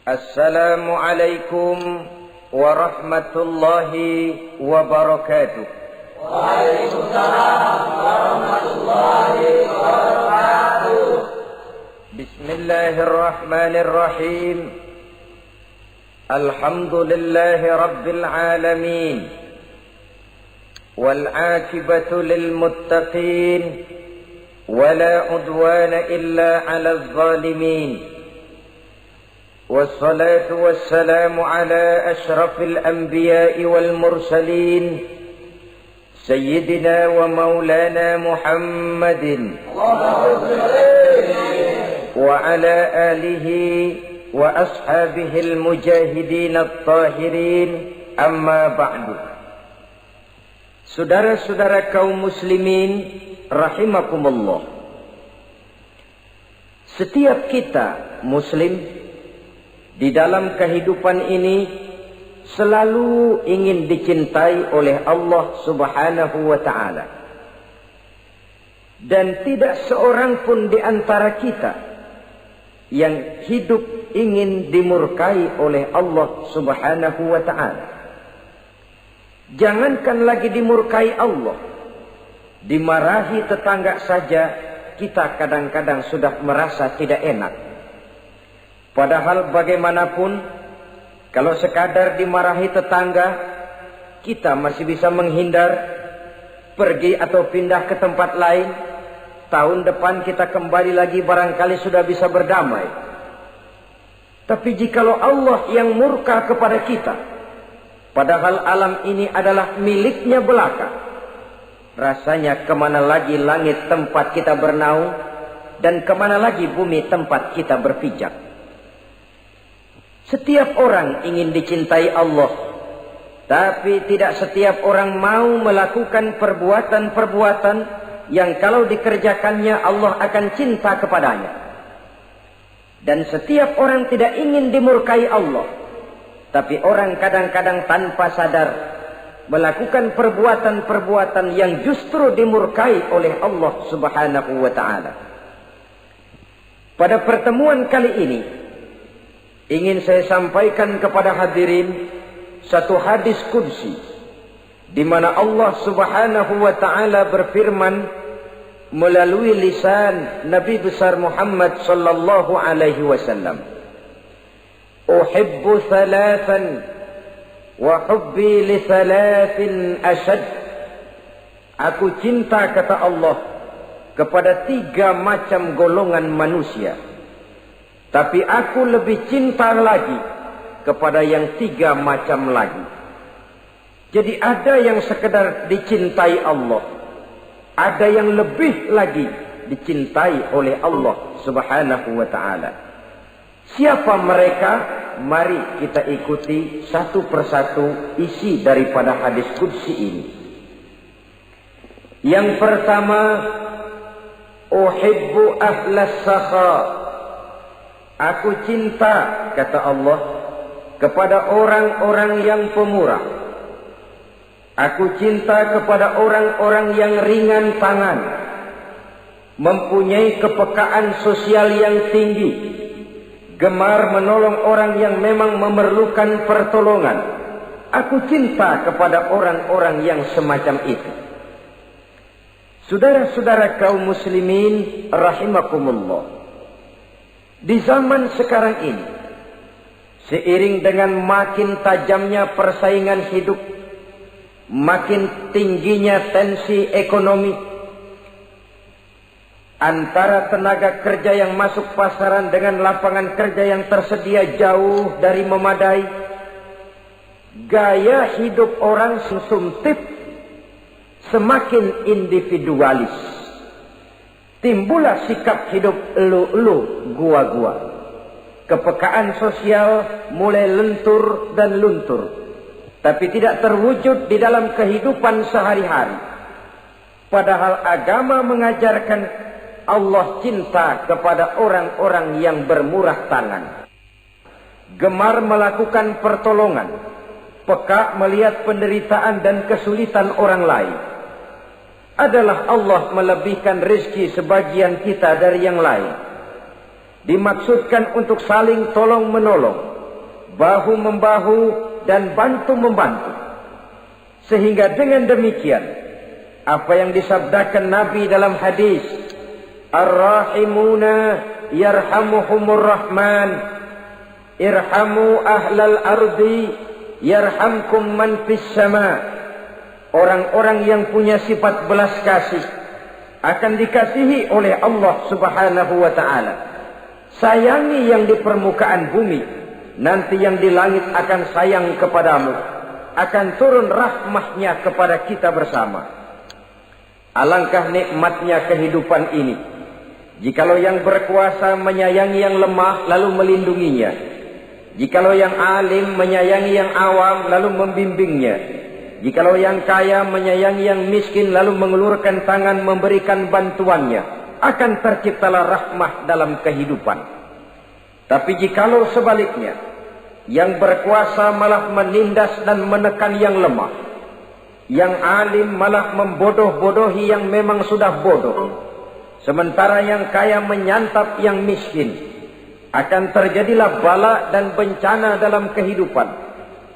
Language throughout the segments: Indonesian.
Assalamualaikum warahmatullahi wabarakatuh. Waalaikumsalam warahmatullahi wabarakatuh. Bismillahirrahmanirrahim. Alhamdulillahi rabbil alamin. Wal aqibatu lil muttaqin. Wala udwana illa 'alal zalimin. والصلاة والسلام على أشرف الأنبياء والمرسلين سيدنا ومولانا محمد وعلى آله وأصحابه المجاهدين الطاهرين أما بعد. Saudara-saudara kaum muslimin rahimakumullah, setiap kita muslim di dalam kehidupan ini selalu ingin dicintai oleh Allah Subhanahu wa ta'ala. Dan tidak seorang pun di antara kita yang hidup ingin dimurkai oleh Allah Subhanahu wa ta'ala. Jangankan lagi dimurkai Allah, dimarahi tetangga saja kita kadang-kadang sudah merasa tidak enak. Padahal bagaimanapun, kalau sekadar dimarahi tetangga, kita masih bisa menghindar, pergi atau pindah ke tempat lain. Tahun depan kita kembali lagi, barangkali sudah bisa berdamai. Tapi jikalau Allah yang murka kepada kita, padahal alam ini adalah miliknya belaka, rasanya kemana lagi langit tempat kita bernaung, dan kemana lagi bumi tempat kita berpijak. Setiap orang ingin dicintai Allah, tapi tidak setiap orang mau melakukan perbuatan-perbuatan yang kalau dikerjakannya Allah akan cinta kepadanya. Dan setiap orang tidak ingin dimurkai Allah, tapi orang kadang-kadang tanpa sadar melakukan perbuatan-perbuatan yang justru dimurkai oleh Allah Subhanahu wa ta'ala. Pada pertemuan kali ini ingin saya sampaikan kepada hadirin satu hadis qudsi di mana Allah Subhanahu wa ta'ala berfirman melalui lisan Nabi besar Muhammad sallallahu alaihi wasallam, "Uhibbu thalathan wa hubbi li thalathin ashad." Aku cinta, kata Allah, kepada 3 macam golongan manusia, tapi aku lebih cinta lagi kepada yang 3 macam lagi. Jadi ada yang sekedar dicintai Allah, ada yang lebih lagi dicintai oleh Allah Subhanahu wa ta'ala. Siapa mereka? Mari kita ikuti satu persatu isi daripada hadis qudsi ini. Yang pertama, uhibbu ahlas sakha. Aku cinta, kata Allah, kepada orang-orang yang pemurah. Aku cinta kepada orang-orang yang ringan tangan, mempunyai kepekaan sosial yang tinggi, gemar menolong orang yang memang memerlukan pertolongan. Aku cinta kepada orang-orang yang semacam itu. Saudara-saudara kaum muslimin rahimakumullah, di zaman sekarang ini, seiring dengan makin tajamnya persaingan hidup, makin tingginya tensi ekonomi, antara tenaga kerja yang masuk pasaran dengan lapangan kerja yang tersedia jauh dari memadai, gaya hidup orang sumsumtip semakin individualis. Timbullah sikap hidup elu-elu, gua-gua. Kepekaan sosial mulai lentur dan luntur, tapi tidak terwujud di dalam kehidupan sehari-hari. Padahal agama mengajarkan Allah cinta kepada orang-orang yang bermurah tangan, gemar melakukan pertolongan, peka melihat penderitaan dan kesulitan orang lain. Adalah Allah melebihkan rezeki sebagian kita dari yang lain. Dimaksudkan untuk saling tolong menolong, bahu-membahu dan bantu-membantu. Sehingga dengan demikian, apa yang disabdakan Nabi dalam hadis, Ar-Rahimuna yarhamuhumur Rahman, irhamu ahlal ardi yarhamkum man fis sama. Orang-orang yang punya sifat belas kasih akan dikasihi oleh Allah Subhanahu wa ta'ala. Sayangi yang di permukaan bumi, nanti yang di langit akan sayang kepadamu, akan turun rahmahnya kepada kita bersama. Alangkah nikmatnya kehidupan ini, jikalau yang berkuasa menyayangi yang lemah lalu melindunginya, jikalau yang alim menyayangi yang awam lalu membimbingnya, jikalau yang kaya menyayangi yang miskin lalu mengulurkan tangan memberikan bantuannya, akan terciptalah rahmah dalam kehidupan. Tapi jikalau sebaliknya, yang berkuasa malah menindas dan menekan yang lemah, yang alim malah membodoh-bodohi yang memang sudah bodoh, sementara yang kaya menyantap yang miskin, akan terjadilah bala dan bencana dalam kehidupan.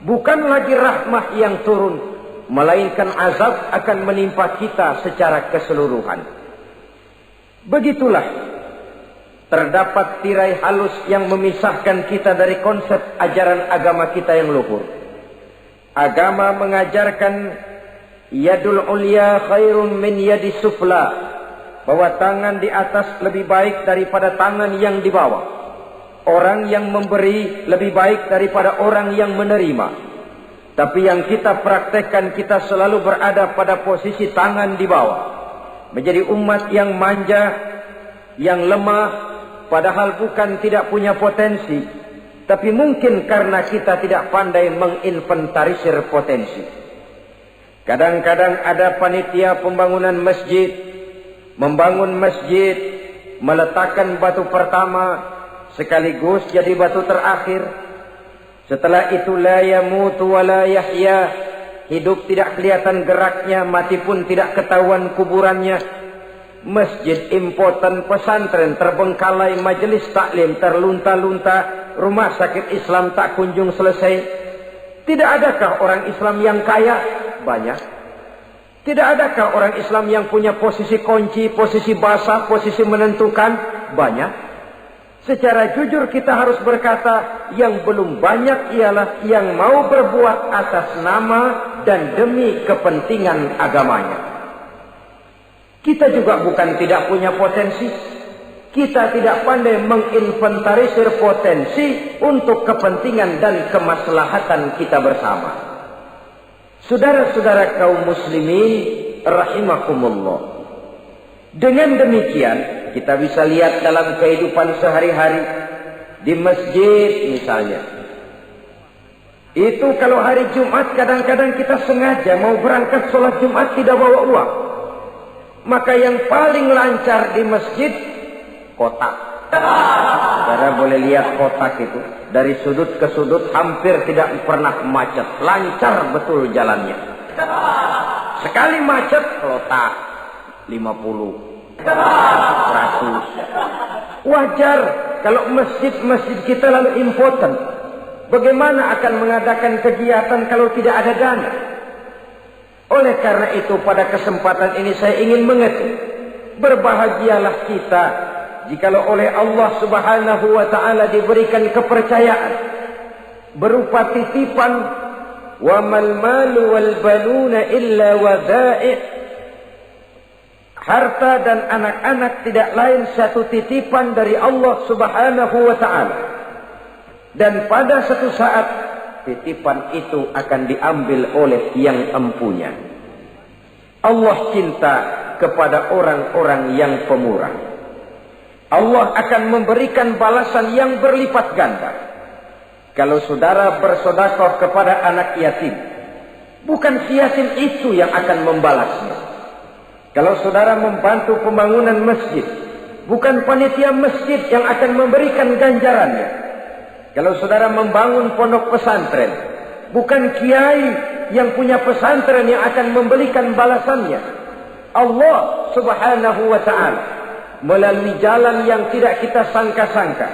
Bukan lagi rahmah yang turun, melainkan azab akan menimpa kita secara keseluruhan. Begitulah, terdapat tirai halus yang memisahkan kita dari konsep ajaran agama kita yang luhur. Agama mengajarkan yadul ulya khairun min yadis sufla, bahwa tangan di atas lebih baik daripada tangan yang di bawah. Orang yang memberi lebih baik daripada orang yang menerima. Tapi yang kita praktekkan, kita selalu berada pada posisi tangan di bawah, menjadi umat yang manja, yang lemah, padahal bukan tidak punya potensi, tapi mungkin karena kita tidak pandai menginventarisir potensi. Kadang-kadang ada panitia pembangunan masjid, membangun masjid, meletakkan batu pertama sekaligus jadi batu terakhir. Setelah itu la yamutu wa la yahya, hidup tidak kelihatan geraknya, mati pun tidak ketahuan kuburannya. Masjid impoten, pesantren terbengkalai, majelis taklim terlunta-lunta, rumah sakit Islam tak kunjung selesai. Tidak adakah orang Islam yang kaya? Banyak. Tidak adakah orang Islam yang punya posisi kunci, posisi basah, posisi menentukan? Banyak. Secara jujur kita harus berkata, yang belum banyak ialah yang mau berbuat atas nama dan demi kepentingan agamanya. Kita juga bukan tidak punya potensi. Kita tidak pandai menginventarisir potensi untuk kepentingan dan kemaslahatan kita bersama. Saudara-saudara kaum muslimin rahimakumullah. Dengan demikian kita bisa lihat dalam kehidupan sehari-hari di masjid misalnya. Itu kalau hari Jumat kadang-kadang kita sengaja mau berangkat sholat Jumat tidak bawa uang. Maka yang paling lancar di masjid kotak. Saudara boleh lihat kotak itu. Dari sudut ke sudut hampir tidak pernah macet. Lancar betul jalannya. Sekali macet, kotak 50, 100. Wajar kalau masjid-masjid kita lalu impoten. Bagaimana akan mengadakan kegiatan kalau tidak ada dana? Oleh karena itu pada kesempatan ini saya ingin mengetik. Berbahagialah kita jikalau oleh Allah Subhanahu wa ta'ala diberikan kepercayaan berupa titipan, wa mal malu wal banuna illa wadai', harta dan anak-anak tidak lain satu titipan dari Allah Subhanahu wa ta'ala, dan pada satu saat titipan itu akan diambil oleh yang empunya. Allah cinta kepada orang-orang yang pemurah. Allah akan memberikan balasan yang berlipat ganda. Kalau saudara bersedekah kepada anak yatim, bukan si yatim itu yang akan membalasnya. Kalau saudara membantu pembangunan masjid, bukan panitia masjid yang akan memberikan ganjarannya. Kalau saudara membangun pondok pesantren, bukan kiai yang punya pesantren yang akan memberikan balasannya. Allah Subhanahu wa ta'ala melalui jalan yang tidak kita sangka-sangka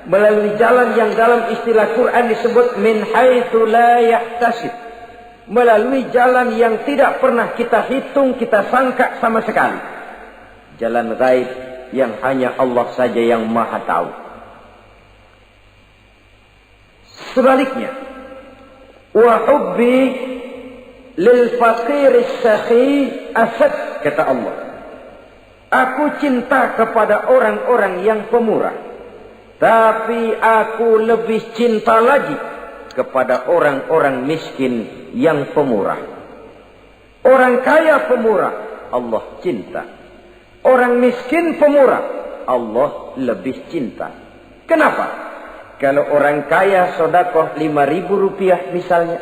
melalui jalan yang dalam istilah Quran disebut min haitsu la yahtasib, melalui jalan yang tidak pernah kita hitung, kita sangka sama sekali. Jalan gaib yang hanya Allah saja yang maha tahu. Sebaliknya, wa hubbi lil faqiris sakhi asad, kata Allah. Aku cinta kepada orang-orang yang pemurah, tapi aku lebih cinta lagi kepada orang-orang miskin yang pemurah. Orang kaya pemurah, Allah cinta. Orang miskin pemurah, Allah lebih cinta. Kenapa? Kalau orang kaya sodakoh 5.000 rupiah misalnya,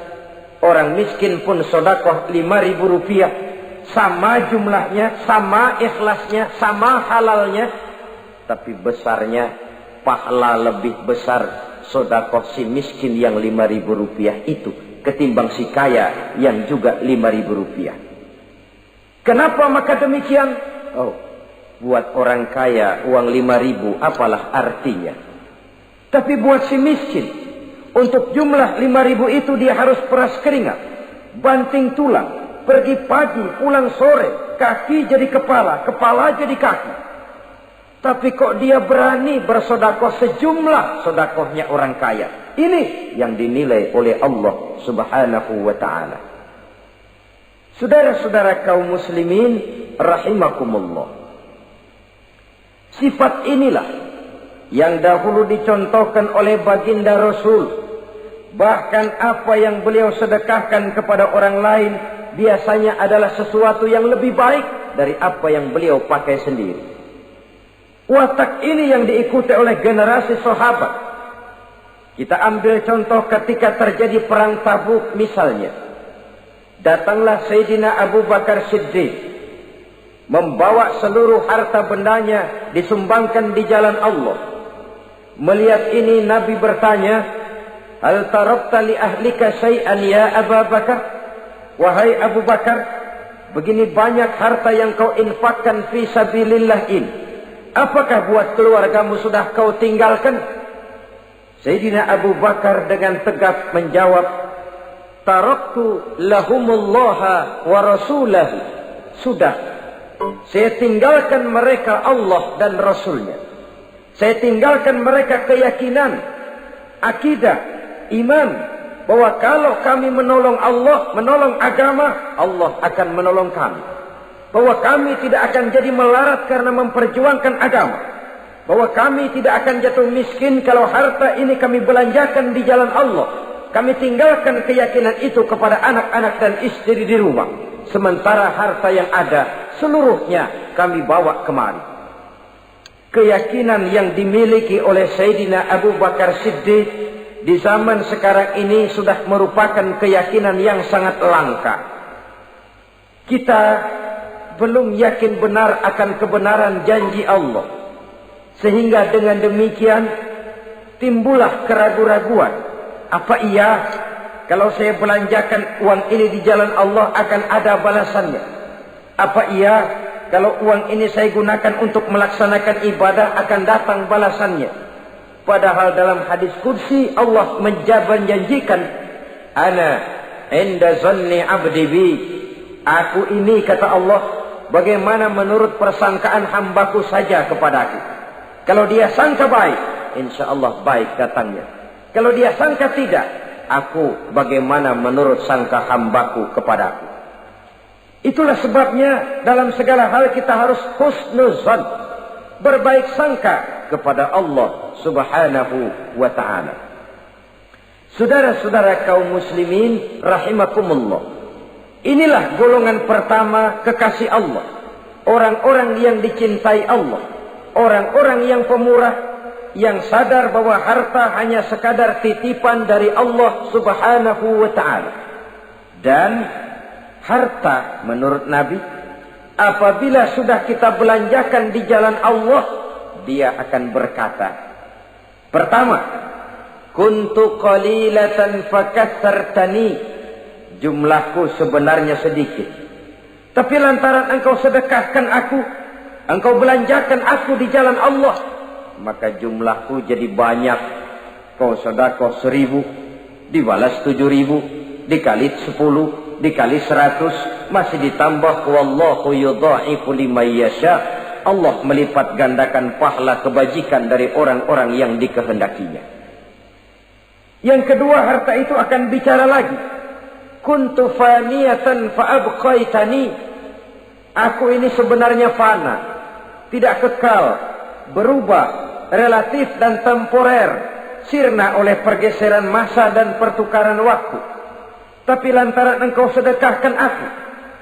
orang miskin pun sodakoh 5.000 rupiah, sama jumlahnya, sama ikhlasnya, sama halalnya, tapi besarnya pahala lebih besar sodakoh si miskin yang 5.000 rupiah itu ketimbang si kaya yang juga 5.000 rupiah. Kenapa maka demikian? Oh, buat orang kaya uang 5.000 apalah artinya. Tapi buat si miskin, untuk jumlah 5.000 itu dia harus peras keringat, banting tulang, pergi pagi, pulang sore, kaki jadi kepala, kepala jadi kaki. Tapi kok dia berani bersodakoh sejumlah sodakohnya orang kaya. Ini yang dinilai oleh Allah subhanahu wa ta'ala. Saudara-saudara kaum muslimin rahimakumullah, sifat inilah yang dahulu dicontohkan oleh baginda Rasul. Bahkan apa yang beliau sedekahkan kepada orang lain biasanya adalah sesuatu yang lebih baik dari apa yang beliau pakai sendiri. Watak ini yang diikuti oleh generasi sahabat. Kita ambil contoh ketika terjadi perang Tabuk misalnya. Datanglah Sayyidina Abu Bakar Siddiq, membawa seluruh harta bendanya disumbangkan di jalan Allah. Melihat ini Nabi bertanya, hal tarakta li ahlika syai'an ya Abu Bakar? Wahai Abu Bakar, begini banyak harta yang kau infakkan fi sabilillah ini, apakah buat keluargamu sudah kau tinggalkan? Sayyidina Abu Bakar dengan tegak menjawab, taraktu lahumullaha wa rasulahu. Sudah, saya tinggalkan mereka Allah dan Rasulnya. Saya tinggalkan mereka keyakinan, akidah, iman, bahwa kalau kami menolong Allah, menolong agama, Allah akan menolong kami. Bahwa kami tidak akan jadi melarat karena memperjuangkan agama. Bahwa kami tidak akan jatuh miskin kalau harta ini kami belanjakan di jalan Allah. Kami tinggalkan keyakinan itu kepada anak-anak dan istri di rumah. Sementara harta yang ada seluruhnya kami bawa kemari. Keyakinan yang dimiliki oleh Sayyidina Abu Bakar Siddiq di zaman sekarang ini sudah merupakan keyakinan yang sangat langka. Kita belum yakin benar akan kebenaran janji Allah, sehingga dengan demikian timbullah keraguan-raguan. Apa iya kalau saya belanjakan uang ini di jalan Allah akan ada balasannya? Apa iya kalau uang ini saya gunakan untuk melaksanakan ibadah akan datang balasannya? Padahal dalam hadis qudsi Allah menjanjikan, ana inda zanni abdi bi. Aku ini, kata Allah, bagaimana menurut persangkaan hambaku saja kepadaku. Kalau dia sangka baik, insya Allah baik datangnya. Kalau dia sangka tidak, aku bagaimana menurut sangka hambaku kepadaku. Itulah sebabnya dalam segala hal kita harus husnuzan, berbaik sangka kepada Allah subhanahu wa ta'ala. Saudara-saudara kaum muslimin rahimakumullah, inilah golongan pertama kekasih Allah, orang-orang yang dicintai Allah, orang-orang yang pemurah, yang sadar bahwa harta hanya sekadar titipan dari Allah subhanahu wa ta'ala. Dan harta menurut Nabi, apabila sudah kita belanjakan di jalan Allah, dia akan berkata, pertama, kuntu qalilatan fakatsartani, jumlahku sebenarnya sedikit, tapi lantaran engkau sedekahkan aku, engkau belanjakan aku di jalan Allah, maka jumlahku jadi banyak. Kau sedekah 1000, dibalas 7000, dikali 10, dikali 100, masih ditambah wallahu yudha'ifu liman yasha. Allah melipat gandakan pahala kebajikan dari orang-orang yang dikehendakinya. Yang kedua, harta itu akan bicara lagi. Kuntu faniyatan fa'abqaitani. Aku ini sebenarnya fana, tidak kekal, berubah, relatif dan temporer, sirna oleh pergeseran masa dan pertukaran waktu. Tapi lantaran engkau sedekahkan aku,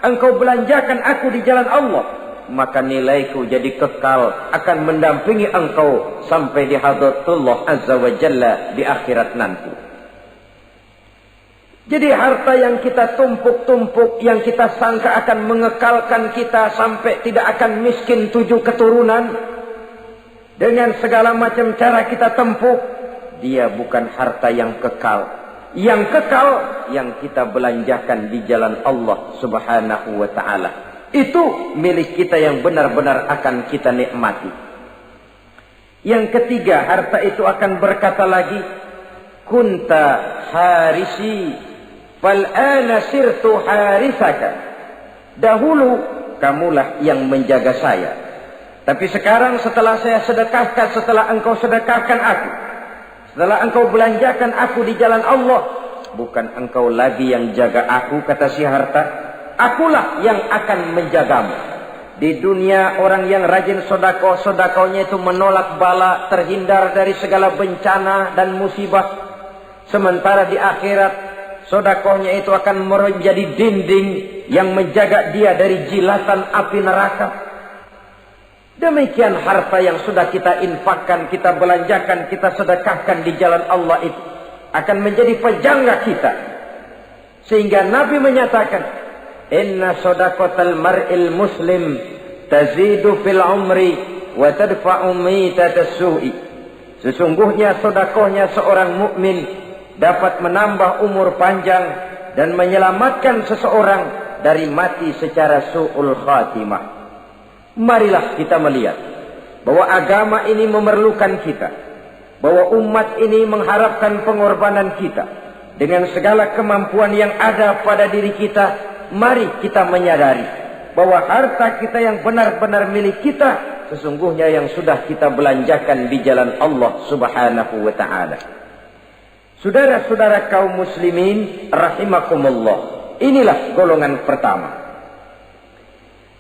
engkau belanjakan aku di jalan Allah, maka nilaiku jadi kekal, akan mendampingi engkau sampai di hadratullah azza wa jalla di akhirat nanti. Jadi harta yang kita tumpuk-tumpuk, yang kita sangka akan mengekalkan kita sampai tidak akan miskin 7 keturunan, dengan segala macam cara kita tempuh, dia bukan harta yang kekal. Yang kekal yang kita belanjakan di jalan Allah subhanahu wa ta'ala. Itu milik kita yang benar-benar akan kita nikmati. Yang ketiga, harta itu akan berkata lagi, kunta harisi fal ana sirtu harisaka. Dahulu kamulah yang menjaga saya, tapi sekarang setelah saya sedekahkan, setelah engkau sedekahkan aku, setelah engkau belanjakan aku di jalan Allah, bukan engkau lagi yang jaga aku, kata si harta. Akulah yang akan menjagamu. Di dunia orang yang rajin sedekah, sedekahnya itu menolak bala, terhindar dari segala bencana dan musibah. Sementara di akhirat, sedekahnya itu akan menjadi dinding yang menjaga dia dari jilatan api neraka. Demikian harta yang sudah kita infakkan, kita belanjakan, kita sedekahkan di jalan Allah itu akan menjadi pejangga kita. Sehingga Nabi menyatakan, inna sadaqatal mar'il muslim tazidu fil umri wa tadfa'u mitatas su'i. Sesungguhnya sedekahnya seorang mukmin dapat menambah umur panjang dan menyelamatkan seseorang dari mati secara su'ul khatimah. Marilah kita melihat bahwa agama ini memerlukan kita, bahwa umat ini mengharapkan pengorbanan kita. Dengan segala kemampuan yang ada pada diri kita, mari kita menyadari bahwa harta kita yang benar-benar milik kita, sesungguhnya yang sudah kita belanjakan di jalan Allah subhanahu wa ta'ala. Saudara-saudara kaum muslimin rahimakumullah, inilah golongan pertama.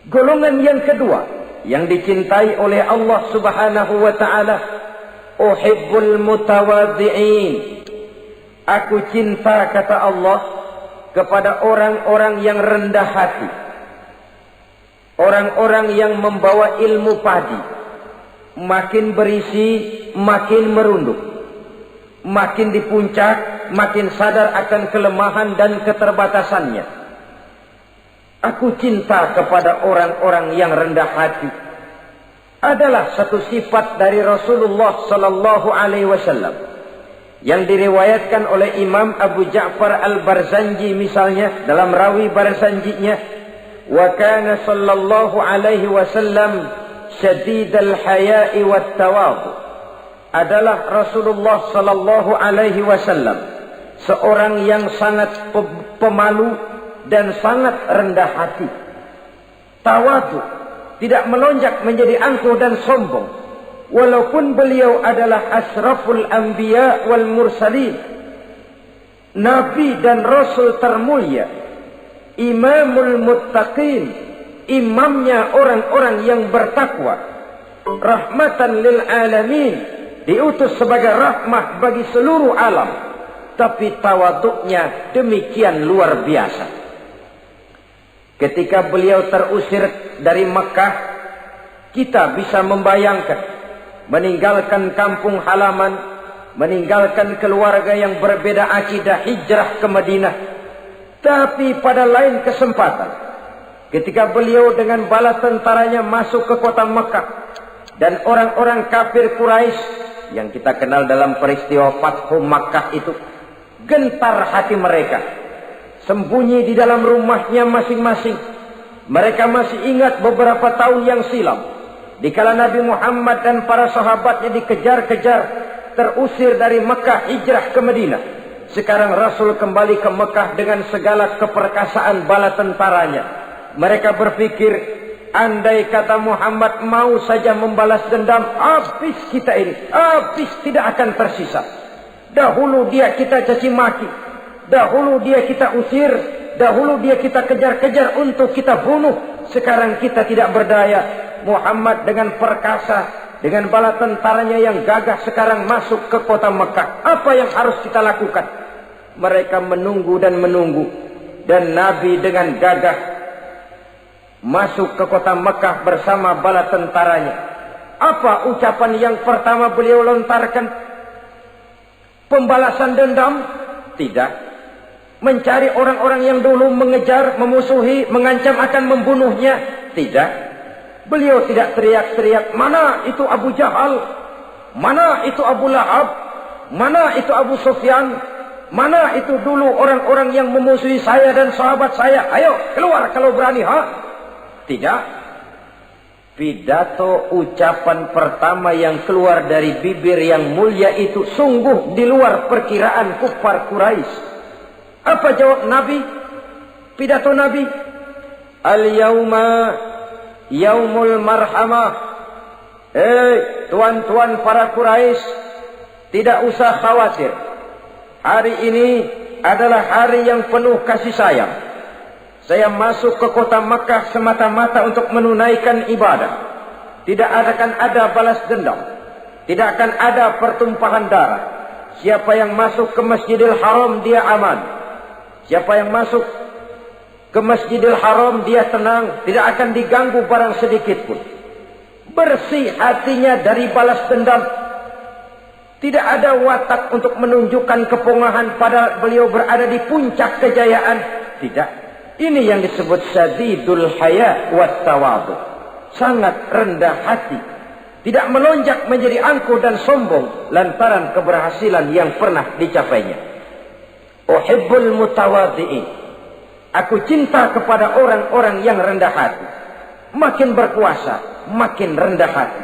Golongan yang kedua yang dicintai oleh Allah subhanahu wa ta'ala, uhibbul mutawadhi'in. Aku cinta, kata Allah, kepada orang-orang yang rendah hati, orang-orang yang membawa ilmu padi, makin berisi makin merunduk, makin di puncak makin sadar akan kelemahan dan keterbatasannya. Aku cinta kepada orang-orang yang rendah hati. Adalah satu sifat dari Rasulullah sallallahu alaihi wasallam yang diriwayatkan oleh Imam Abu Ja'far Al-Barzanji misalnya, dalam rawi Barzanjinya, wa kana sallallahu alaihi wasallam syadidal haya'i wat tawadhu. Adalah Rasulullah sallallahu alaihi wasallam seorang yang sangat pemalu dan sangat rendah hati. Tawadhu, tidak melonjak menjadi angkuh dan sombong. Walaupun beliau adalah asraful anbiya wal mursalin, nabi dan rasul termulia, imamul muttaqin, imamnya orang-orang yang bertakwa, rahmatan lil alamin, diutus sebagai rahmah bagi seluruh alam, tapi tawaduknya demikian luar biasa. Ketika beliau terusir dari Mekah, kita bisa membayangkan meninggalkan kampung halaman, meninggalkan keluarga yang berbeda akidah, hijrah ke Madinah. Tapi pada lain kesempatan, ketika beliau dengan bala tentaranya masuk ke kota Mekah, dan orang-orang kafir Quraisy yang kita kenal dalam peristiwa Fathu Makkah itu, gentar hati mereka, sembunyi di dalam rumahnya masing-masing. Mereka masih ingat beberapa tahun yang silam, Dikala Nabi Muhammad dan para sahabatnya dikejar-kejar, terusir dari Mekah hijrah ke Madinah. Sekarang Rasul kembali ke Mekah dengan segala keperkasaan bala tentaranya. Mereka berpikir, andai kata Muhammad mau saja membalas dendam, habis kita ini, habis, tidak akan tersisa. Dahulu dia kita caci maki, dahulu dia kita usir, dahulu dia kita kejar-kejar untuk kita bunuh. Sekarang kita tidak berdaya. Muhammad dengan perkasa, dengan bala tentaranya yang gagah sekarang masuk ke kota Mekah. Apa yang harus kita lakukan? Mereka menunggu dan menunggu. Dan Nabi dengan gagah masuk ke kota Mekah bersama bala tentaranya. Apa ucapan yang pertama beliau lontarkan? Pembalasan dendam? Tidak. Mencari orang-orang yang dulu mengejar, memusuhi, mengancam akan membunuhnya? Tidak. Beliau tidak teriak-teriak, mana itu Abu Jahal, mana itu Abu Lahab, mana itu Abu Sufyan, mana itu dulu orang-orang yang memusuhi saya dan sahabat saya. Ayo keluar kalau berani, ha? Tidak. Pidato ucapan pertama yang keluar dari bibir yang mulia itu sungguh di luar perkiraan kufar Quraisy. Apa jawab Nabi? Pidato Nabi, al-yauma yaumul marhamah. Tuan-tuan para Quraisy, tidak usah khawatir. Hari ini adalah hari yang penuh kasih sayang. Saya masuk ke kota Makkah semata-mata untuk menunaikan ibadah. Tidak akan ada balas dendam. Tidak akan ada pertumpahan darah. Siapa yang masuk ke Masjidil Haram dia aman. Siapa yang masuk ke Masjidil Haram dia tenang, tidak akan diganggu barang sedikit pun. Bersih hatinya dari balas dendam. Tidak ada watak untuk menunjukkan kepongahan padahal beliau berada di puncak kejayaan. Tidak. Ini yang disebut syadidul haya wat tawadhu. Sangat rendah hati. Tidak melonjak menjadi angkuh dan sombong lantaran keberhasilan yang pernah dicapainya. Uhibbul mutawadhi'in. Aku cinta kepada orang-orang yang rendah hati. Makin berkuasa, makin rendah hati.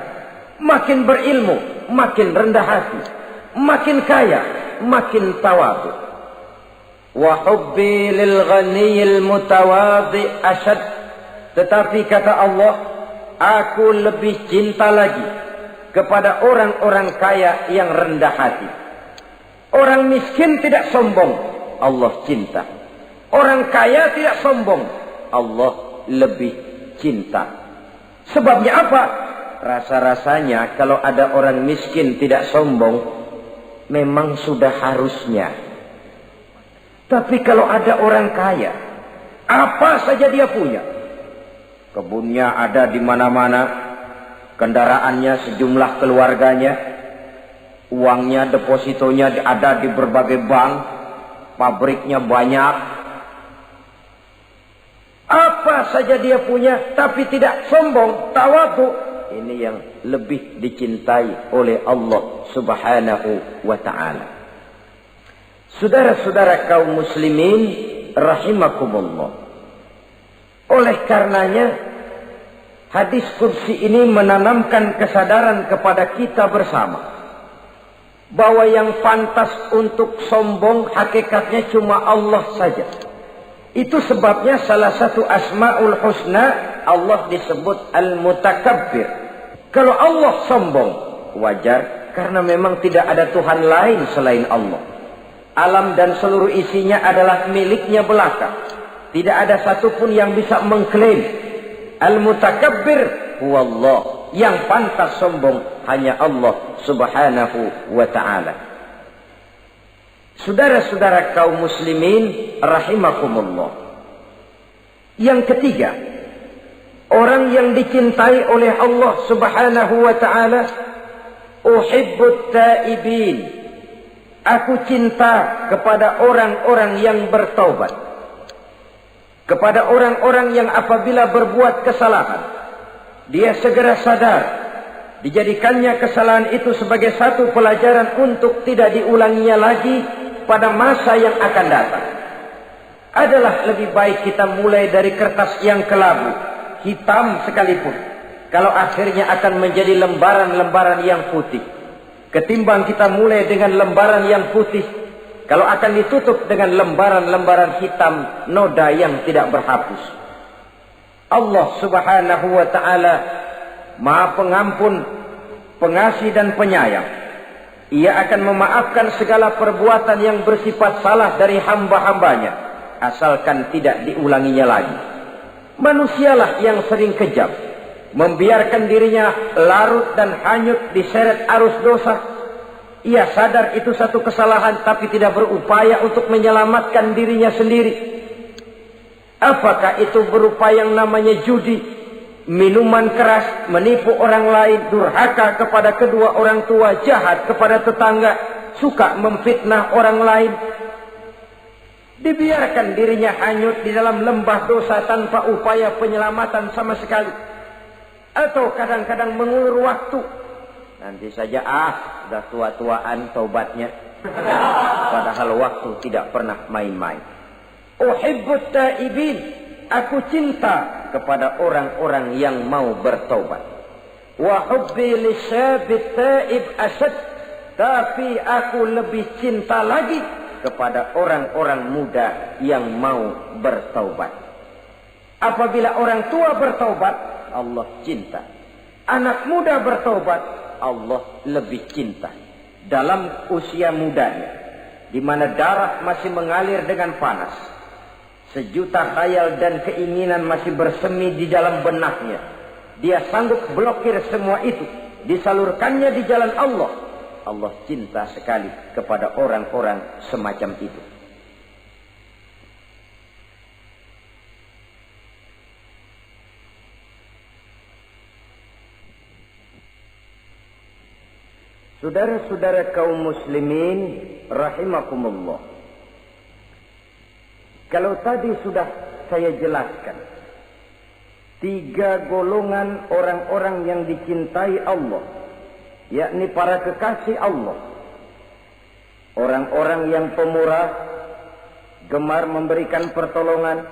Makin berilmu, makin rendah hati. Makin kaya, makin tawadhu. Wa hubbi lil ghaniyil mutawadhi asyad. Tetapi kata Allah, aku lebih cinta lagi kepada orang-orang kaya yang rendah hati. Orang miskin tidak sombong, Allah cinta. Orang kaya tidak sombong, Allah lebih cinta. Sebabnya apa? Rasa-rasanya kalau ada orang miskin tidak sombong, memang sudah harusnya. Tapi kalau ada orang kaya, apa saja dia punya. Kebunnya ada di mana-mana, kendaraannya sejumlah keluarganya, uangnya, depositonya ada di berbagai bank, pabriknya banyak. Apa saja dia punya, tapi tidak sombong, tawadhu. Ini yang lebih dicintai oleh Allah Subhanahu wa ta'ala. Saudara-saudara kaum muslimin rahimakumullah. Oleh karenanya hadis kursi ini menanamkan kesadaran kepada kita bersama bahwa yang pantas untuk sombong hakikatnya cuma Allah saja. Itu sebabnya salah satu asmaul husna Allah disebut al-mutakabbir. Kalau Allah sombong wajar karena memang tidak ada Tuhan lain selain Allah. Alam dan seluruh isinya adalah miliknya belaka. Tidak ada satupun yang bisa mengklaim. Al-mutakabbir huwallah. Yang pantas sombong hanya Allah Subhanahu wa ta'ala. Saudara-saudara kaum muslimin rahimakumullah. Yang ketiga, orang yang dicintai oleh Allah Subhanahu wa ta'ala, uhibbut taibin. Aku cinta kepada orang-orang yang bertaubat. Kepada orang-orang yang apabila berbuat kesalahan, dia segera sadar. Dijadikannya kesalahan itu sebagai satu pelajaran untuk tidak diulanginya lagi pada masa yang akan datang. Adalah lebih baik kita mulai dari kertas yang kelabu, hitam sekalipun. kalau akhirnya akan menjadi lembaran-lembaran yang putih. Ketimbang kita mulai dengan lembaran yang putih, kalau akan ditutup dengan lembaran-lembaran hitam noda yang tidak berhapus. Allah Subhanahu wa ta'ala Maha Pengampun, Pengasih dan Penyayang. Ia akan memaafkan segala perbuatan yang bersifat salah dari hamba-hambanya, asalkan tidak diulanginya lagi. Manusialah yang sering kejam, membiarkan dirinya larut dan hanyut diseret arus dosa. Ia sadar itu satu kesalahan, tapi tidak berupaya untuk menyelamatkan dirinya sendiri. Apakah itu berupa yang namanya judi, minuman keras, menipu orang lain, durhaka kepada kedua orang tua, jahat kepada tetangga, suka memfitnah orang lain. Dibiarkan dirinya hanyut di dalam lembah dosa tanpa upaya penyelamatan sama sekali. Atau kadang-kadang mengulur waktu. Nanti saja sudah tua-tuaan taubatnya. Padahal waktu tidak pernah main-main. Uhibbut taibin, aku cinta kepada orang-orang yang mau bertaubat. Wa hubbi lisyabit taib asyad, tapi aku lebih cinta lagi kepada orang-orang muda yang mau bertaubat. Apabila orang tua bertaubat, Allah cinta. Anak muda bertaubat, Allah lebih cinta. Dalam usia mudanya, di mana darah masih mengalir dengan panas, sejuta khayal dan keinginan masih bersemi di dalam benaknya, dia sanggup blokir semua itu, disalurkannya di jalan Allah. Allah cinta sekali kepada orang-orang semacam itu. Saudara-saudara kaum muslimin rahimakumullah. Kalau tadi sudah saya jelaskan 3 golongan orang-orang yang dicintai Allah, yakni para kekasih Allah. Orang-orang yang pemurah, gemar memberikan pertolongan.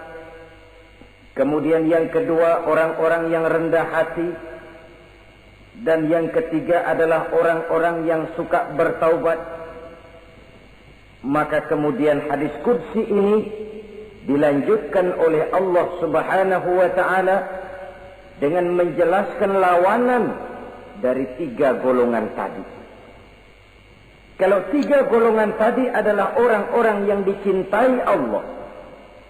Kemudian yang kedua, orang-orang yang rendah hati. Dan yang ketiga adalah orang-orang yang suka bertaubat. Maka kemudian hadis qudsi ini dilanjutkan oleh Allah Subhanahu wa ta'ala dengan menjelaskan lawanan dari 3 golongan tadi. Kalau 3 golongan tadi adalah orang-orang yang dicintai Allah,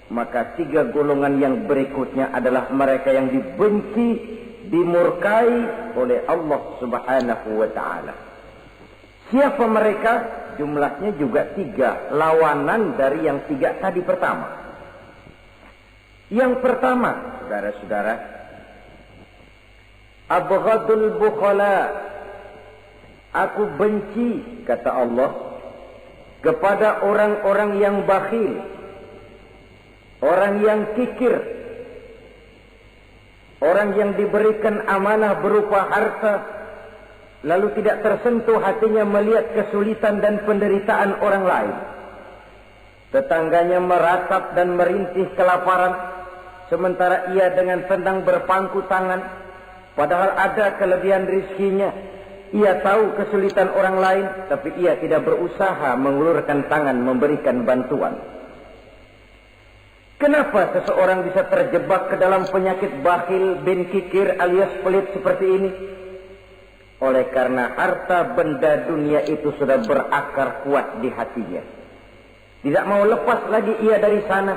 maka 3 golongan yang berikutnya adalah mereka yang dibenci, dimurkai oleh Allah Subhanahu wa ta'ala. Siapa mereka? Jumlahnya juga 3, lawanan dari yang 3 tadi pertama. Yang pertama, saudara-saudara, abghadul bukhala, aku benci, kata Allah, kepada orang-orang yang bakhil, orang yang kikir, orang yang diberikan amanah berupa harta, lalu tidak tersentuh hatinya melihat kesulitan dan penderitaan orang lain. Tetangganya meratap dan merintih kelaparan, sementara ia dengan tenang berpangku tangan, padahal ada kelebihan rizkinya. Ia tahu kesulitan orang lain, tapi ia tidak berusaha mengulurkan tangan memberikan bantuan. Kenapa seseorang bisa terjebak ke dalam penyakit bakhil bin kikir alias pelit seperti ini? Oleh karena harta benda dunia itu sudah berakar kuat di hatinya. Tidak mau lepas lagi ia dari sana.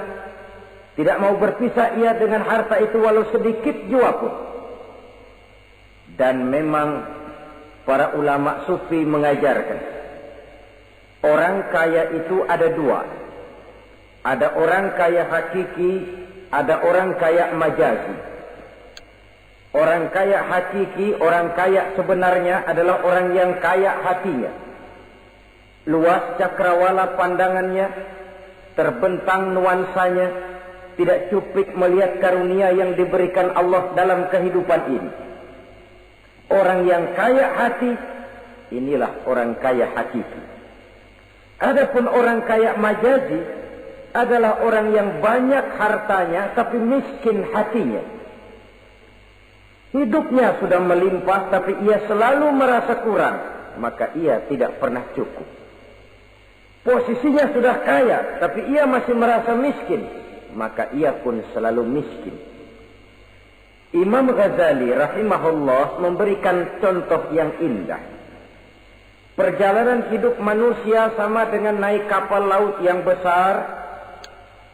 Tidak mau berpisah ia dengan harta itu walau sedikit jua pun. Dan memang para ulama sufi mengajarkan, orang kaya itu ada 2. Ada orang kaya hakiki, ada orang kaya majazi. Orang kaya hakiki, orang kaya sebenarnya adalah orang yang kaya hatinya. Luas cakrawala pandangannya, terbentang nuansanya, tidak cuplik melihat karunia yang diberikan Allah dalam kehidupan ini. Orang yang kaya hati, inilah orang kaya hakiki. Adapun orang kaya majazi adalah orang yang banyak hartanya tapi miskin hatinya. Hidupnya sudah melimpah tapi ia selalu merasa kurang, maka ia tidak pernah cukup. Posisinya sudah kaya tapi ia masih merasa miskin, maka ia pun selalu miskin. Imam Ghazali rahimahullah memberikan contoh yang indah. Perjalanan hidup manusia sama dengan naik kapal laut yang besar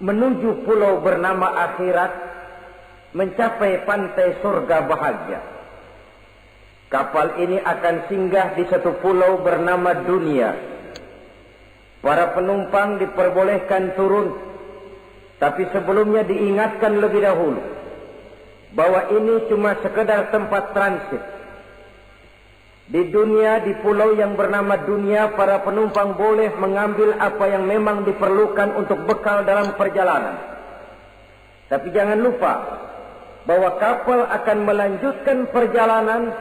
menuju pulau bernama akhirat, mencapai pantai surga bahagia. Kapal ini akan singgah di satu pulau bernama dunia. Para penumpang diperbolehkan turun, tapi sebelumnya diingatkan lebih dahulu bahwa ini cuma sekedar tempat transit. Di dunia, di pulau yang bernama dunia, para penumpang boleh mengambil apa yang memang diperlukan untuk bekal dalam perjalanan. Tapi jangan lupa bahwa kapal akan melanjutkan perjalanan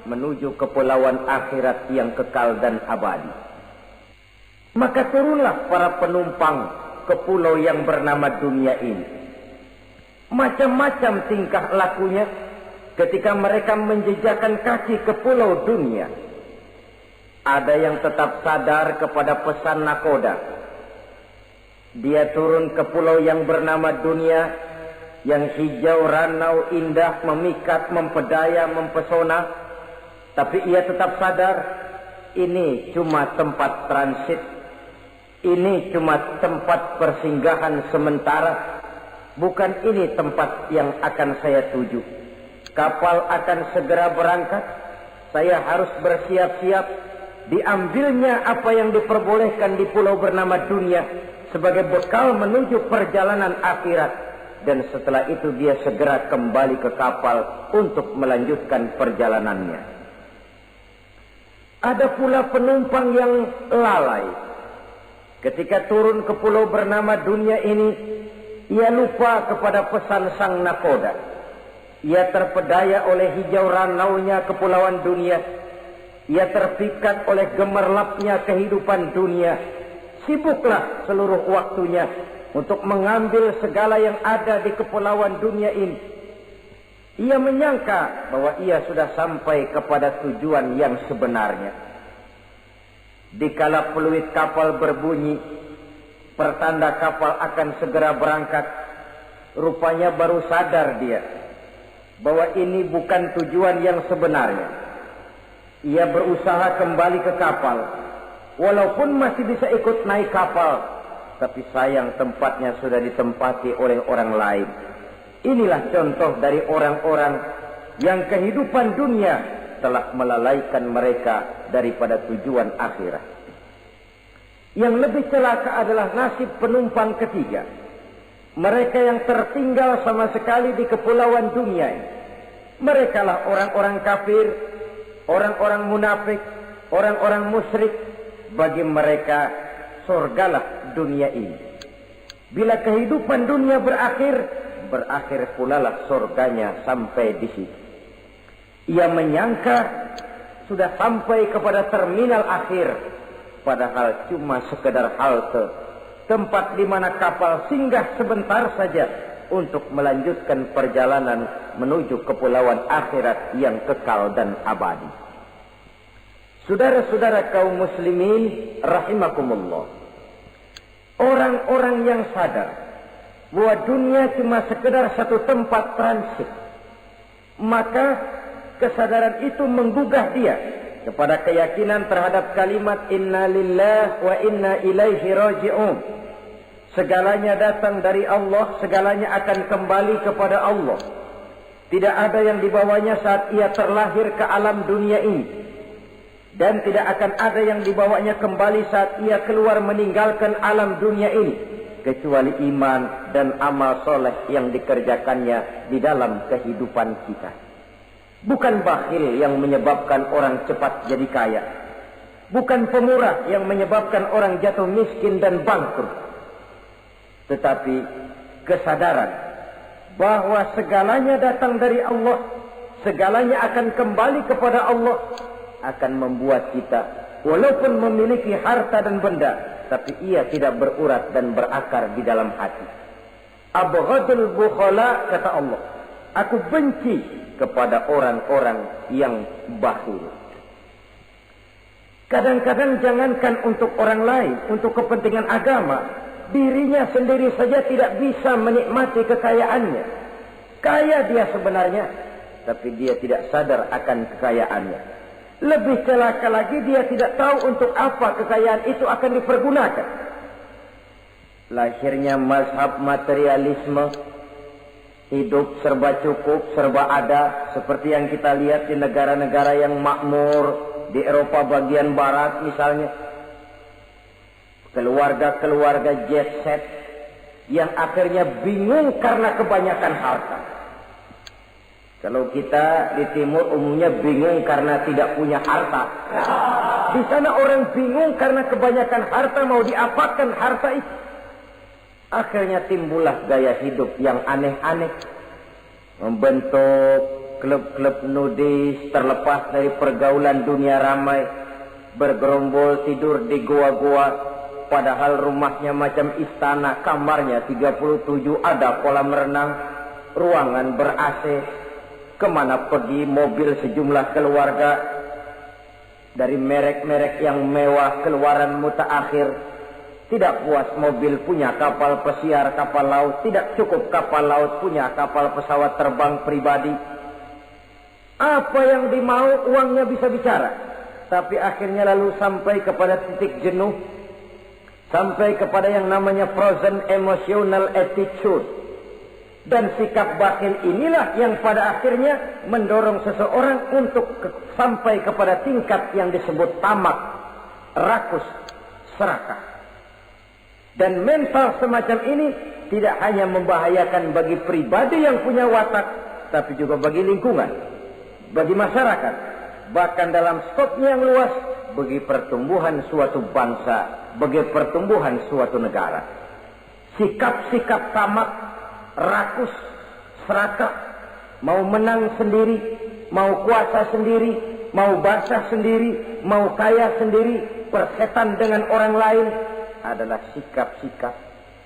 menuju kepulauan akhirat yang kekal dan abadi. Maka turunlah para penumpang ke pulau yang bernama dunia ini. Macam-macam tingkah lakunya ketika mereka menjejakkan kaki ke pulau dunia. Ada yang tetap sadar kepada pesan nakoda. Dia turun ke pulau yang bernama dunia, yang hijau, ranau, indah, memikat, mempedaya, mempesona. Tapi ia tetap sadar, ini cuma tempat transit. Ini cuma tempat persinggahan sementara. Bukan ini tempat yang akan saya tuju. Kapal akan segera berangkat. Saya harus bersiap-siap. Diambilnya apa yang diperbolehkan di pulau bernama dunia sebagai bekal menuju perjalanan akhirat. Dan setelah itu dia segera kembali ke kapal untuk melanjutkan perjalanannya. Ada pula penumpang yang lalai. Ketika turun ke pulau bernama dunia ini, ia lupa kepada pesan sang nakoda. Ia terpedaya oleh hijau ranaunya kepulauan dunia. Ia terpikat oleh gemerlapnya kehidupan dunia. Sibuklah seluruh waktunya untuk mengambil segala yang ada di kepulauan dunia ini. Ia menyangka bahwa ia sudah sampai kepada tujuan yang sebenarnya. Dikala peluit kapal berbunyi, pertanda kapal akan segera berangkat, rupanya baru sadar dia bahwa ini bukan tujuan yang sebenarnya. Ia berusaha kembali ke kapal, walaupun masih bisa ikut naik kapal, tapi sayang tempatnya sudah ditempati oleh orang lain. Inilah contoh dari orang-orang yang kehidupan dunia telah melalaikan mereka daripada tujuan akhirat. Yang lebih celaka adalah nasib penumpang ketiga. Mereka yang tertinggal sama sekali di kepulauan dunia ini. Mereka lah orang-orang kafir, orang-orang munafik, orang-orang musyrik. Bagi mereka surgalah dunia ini. Bila kehidupan dunia berakhir, berakhir pula lah surganya sampai di situ. Ia menyangka sudah sampai kepada terminal akhir, padahal cuma sekedar halte, tempat di mana kapal singgah sebentar saja untuk melanjutkan perjalanan menuju kepulauan akhirat yang kekal dan abadi. Saudara-saudara kaum muslimin rahimakumullah, orang-orang yang sadar bahwa dunia cuma sekedar satu tempat transit, maka kesadaran itu menggugah dia kepada keyakinan terhadap kalimat inna lillahi wa inna ilaihi raji'un. Segalanya datang dari Allah, segalanya akan kembali kepada Allah. Tidak ada yang dibawanya saat ia terlahir ke alam dunia ini, dan tidak akan ada yang dibawanya kembali saat ia keluar meninggalkan alam dunia ini, kecuali iman dan amal soleh yang dikerjakannya di dalam kehidupan kita. Bukan bakhil yang menyebabkan orang cepat jadi kaya. Bukan pemurah yang menyebabkan orang jatuh miskin dan bangkrut. Tetapi kesadaran bahwa segalanya datang dari Allah, segalanya akan kembali kepada Allah, akan membuat kita walaupun memiliki harta dan benda, tapi ia tidak berurat dan berakar di dalam hati. Abghadul bukhala, kata Allah, Aku benci kepada orang-orang yang bakhil. Kadang-kadang jangankan untuk orang lain, untuk kepentingan agama, dirinya sendiri saja tidak bisa menikmati kekayaannya. Kaya dia sebenarnya, tapi dia tidak sadar akan kekayaannya. Lebih celaka lagi, dia tidak tahu untuk apa kekayaan itu akan dipergunakan. Lahirnya mazhab materialisme, hidup serba cukup, serba ada, seperti yang kita lihat di negara-negara yang makmur, di Eropa bagian barat misalnya. Keluarga-keluarga jet set yang akhirnya bingung karena kebanyakan harta. Kalau kita di timur umumnya bingung karena tidak punya harta. Di sana orang bingung karena kebanyakan harta, mau diapakan harta itu. Akhirnya timbullah gaya hidup yang aneh-aneh. Membentuk klub-klub nudis terlepas dari pergaulan dunia ramai. Bergerombol tidur di goa-goa. Padahal rumahnya macam istana, kamarnya 37, ada kolam renang, ruangan ber-AC. Kemana pergi mobil sejumlah keluarga. Dari merek-merek yang mewah, keluaran mutaakhir. Tidak puas mobil punya kapal pesiar, kapal laut. Tidak cukup kapal laut, punya kapal pesawat terbang pribadi. Apa yang dimau, uangnya bisa bicara. Tapi akhirnya lalu sampai kepada titik jenuh. Sampai kepada yang namanya frozen emotional attitude. Dan sikap bakhil inilah yang pada akhirnya mendorong seseorang untuk sampai kepada tingkat yang disebut tamak, rakus, serakah. Dan mental semacam ini tidak hanya membahayakan bagi pribadi yang punya watak, tapi juga bagi lingkungan, bagi masyarakat. Bahkan dalam skopnya yang luas, bagi pertumbuhan suatu bangsa, bagi pertumbuhan suatu negara. Sikap-sikap tamak, rakus, serakah, mau menang sendiri, mau kuasa sendiri, mau basah sendiri, mau kaya sendiri, persetan dengan orang lain, adalah sikap-sikap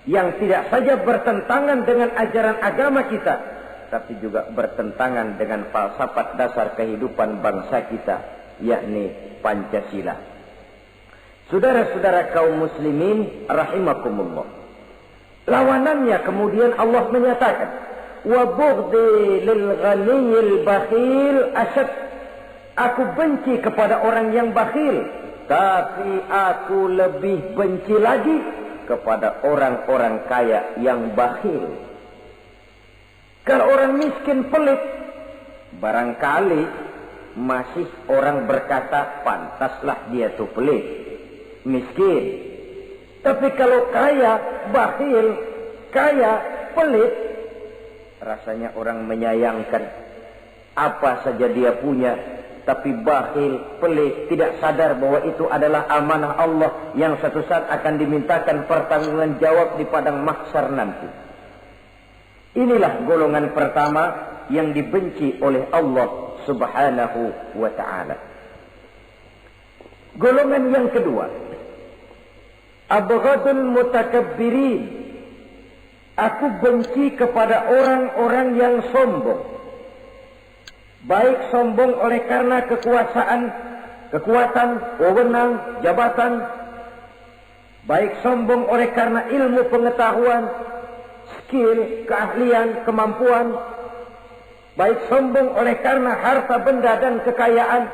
yang tidak saja bertentangan dengan ajaran agama kita, tapi juga bertentangan dengan falsafat dasar kehidupan bangsa kita, yakni Pancasila. Saudara-saudara kaum muslimin rahimakumullah. Lawanannya kemudian Allah menyatakan, wa bughdi lil ghaniyil bakhil asyad. Aku benci kepada orang yang bakhil, tapi aku lebih benci lagi kepada orang-orang kaya yang bakhil. Kalau orang miskin pelit, barangkali masih orang berkata pantaslah dia tuh pelit, miskin. Tapi kalau kaya, bakhil, kaya, pelit, rasanya orang menyayangkan. Apa saja dia punya, tapi bakhil, pelit, tidak sadar bahwa itu adalah amanah Allah yang suatu saat akan dimintakan pertanggungan jawab di padang mahsyar nanti. Inilah golongan pertama yang dibenci oleh Allah Subhanahu wa ta'ala. Golongan yang kedua, abghadul mutakabbirin. Aku benci kepada orang-orang yang sombong. Baik sombong oleh karena kekuasaan, kekuatan, wewenang, jabatan. Baik sombong oleh karena ilmu pengetahuan, skill, keahlian, kemampuan. Baik sombong oleh karena harta benda dan kekayaan.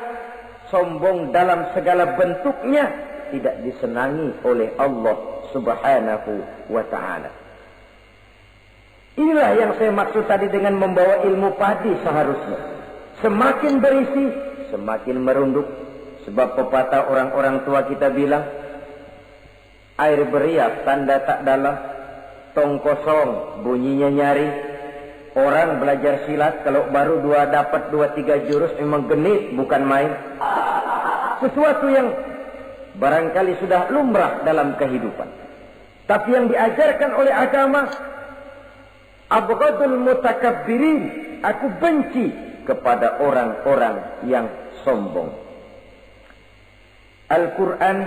Sombong dalam segala bentuknya tidak disenangi oleh Allah Subhanahu wa ta'ala. Inilah yang saya maksud tadi dengan membawa ilmu padi seharusnya. Semakin berisi, semakin merunduk. Sebab pepatah orang-orang tua kita bilang, air beriak tanda tak dalam, tong kosong bunyinya nyari. Orang belajar silat kalau baru dapat 2-3 jurus memang genit, bukan main. Sesuatu yang barangkali sudah lumrah dalam kehidupan. Tapi yang diajarkan oleh agama, abghadul mutakabbirin, aku benci kepada orang-orang yang sombong. Al-Quran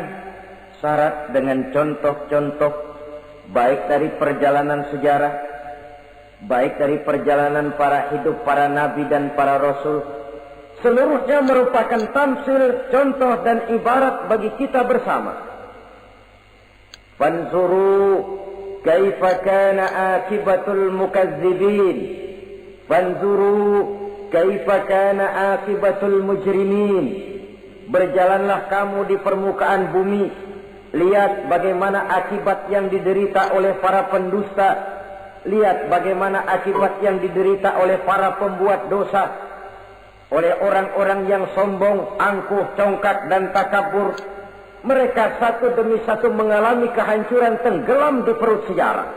syarat dengan contoh-contoh baik dari perjalanan sejarah, baik dari perjalanan para hidup para nabi dan para rasul, seluruhnya merupakan tamsil, contoh dan ibarat bagi kita bersama. Fanzuru kaifa kana akibatul mukazzibin, fanzuru kaifa kana akibatul mujrimin. Berjalanlah kamu di permukaan bumi, lihat bagaimana akibat yang diderita oleh para pendusta, lihat bagaimana akibat yang diderita oleh para pembuat dosa, oleh orang-orang yang sombong, angkuh, congkak dan takabur. Mereka satu demi satu mengalami kehancuran, tenggelam di perut sejarah.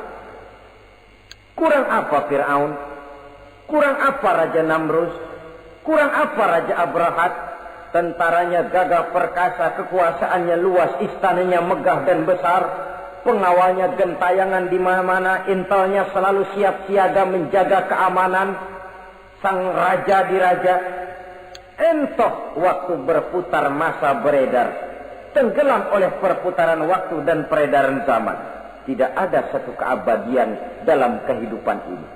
Kurang apa Fir'aun? Kurang apa Raja Namrus? Kurang apa Raja Abrahat? Tentaranya gagah perkasa, kekuasaannya luas, istananya megah dan besar, pengawalnya gentayangan di mana-mana, intelnya selalu siap siaga menjaga keamanan. Sang raja diraja, entoh waktu berputar masa beredar, tenggelam oleh perputaran waktu dan peredaran zaman. Tidak ada satu keabadian dalam kehidupan ini.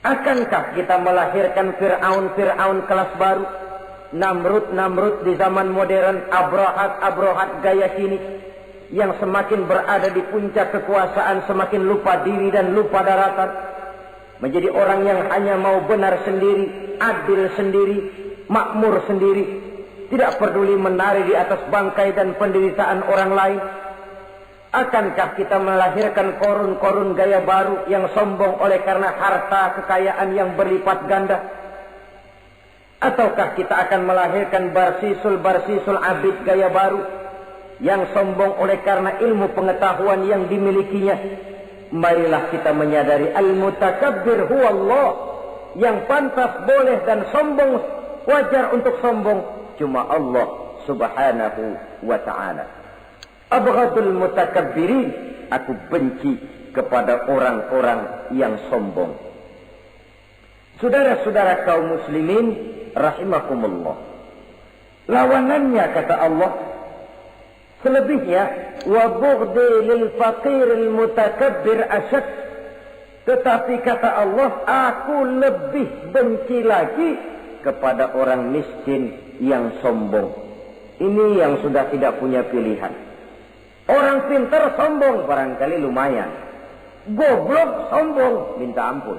Akankah kita melahirkan Fir'aun kelas baru? Namrud di zaman modern, Abrahat gaya kini, yang semakin berada di puncak kekuasaan semakin lupa diri dan lupa daratan, menjadi orang yang hanya mau benar sendiri, adil sendiri, makmur sendiri, tidak peduli menari di atas bangkai dan penderitaan orang lain. Akankah kita melahirkan korun gaya baru yang sombong oleh karena harta kekayaan yang berlipat ganda? Ataukah kita akan melahirkan barsisul abid gaya baru yang sombong oleh karena ilmu pengetahuan yang dimilikinya? Marilah kita menyadari al-mutakabbir huwa Allah. Yang pantas, boleh dan sombong, wajar untuk sombong, cuma Allah subhanahu wa ta'ala. Abghadul mutakabbirin, aku benci kepada orang-orang yang sombong. Saudara-saudara kaum muslimin rahimakumullah, lawanannya kata Allah, selebihnya wa bughdi lil faqiril mutakabbir asyad. Tetapi kata Allah, aku lebih benci lagi kepada orang miskin yang sombong. Ini yang sudah tidak punya pilihan. Orang pintar sombong barangkali lumayan, goblok sombong minta ampun.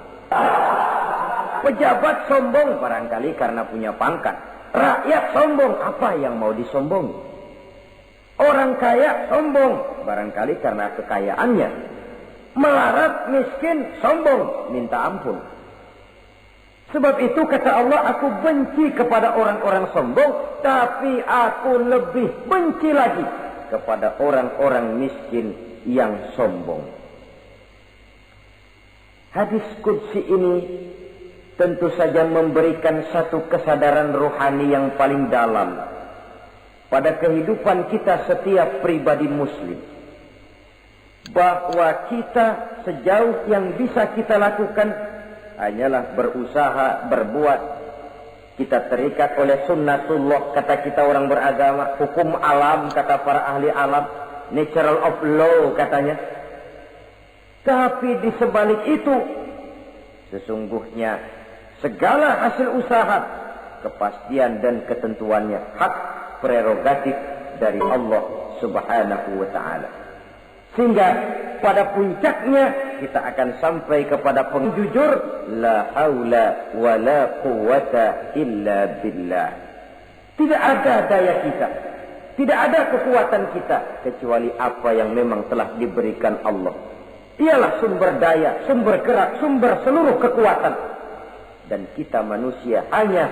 Pejabat sombong barangkali karena punya pangkat. Rakyat sombong, apa yang mau disombongi? Orang kaya sombong barangkali karena kekayaannya. Melarat, miskin, sombong, minta ampun. Sebab itu kata Allah, aku benci kepada orang-orang sombong, tapi aku lebih benci lagi kepada orang-orang miskin yang sombong. Hadis qudsi ini tentu saja memberikan satu kesadaran rohani yang paling dalam pada kehidupan kita setiap pribadi muslim, bahwa kita sejauh yang bisa kita lakukan hanyalah berusaha berbuat. Kita terikat oleh sunnatullah, kata kita orang beragama, hukum alam kata para ahli alam, natural of law katanya. Tapi di sebalik itu sesungguhnya segala hasil usaha, kepastian dan ketentuannya hak prerogatif dari Allah subhanahu wa ta'ala. Sehingga pada puncaknya kita akan sampai kepada pengjujur, la haula wa la quwata illa billah. Tidak ada daya kita, tidak ada kekuatan kita kecuali apa yang memang telah diberikan Allah. Ialah sumber daya, sumber gerak, sumber seluruh kekuatan. Dan kita manusia hanya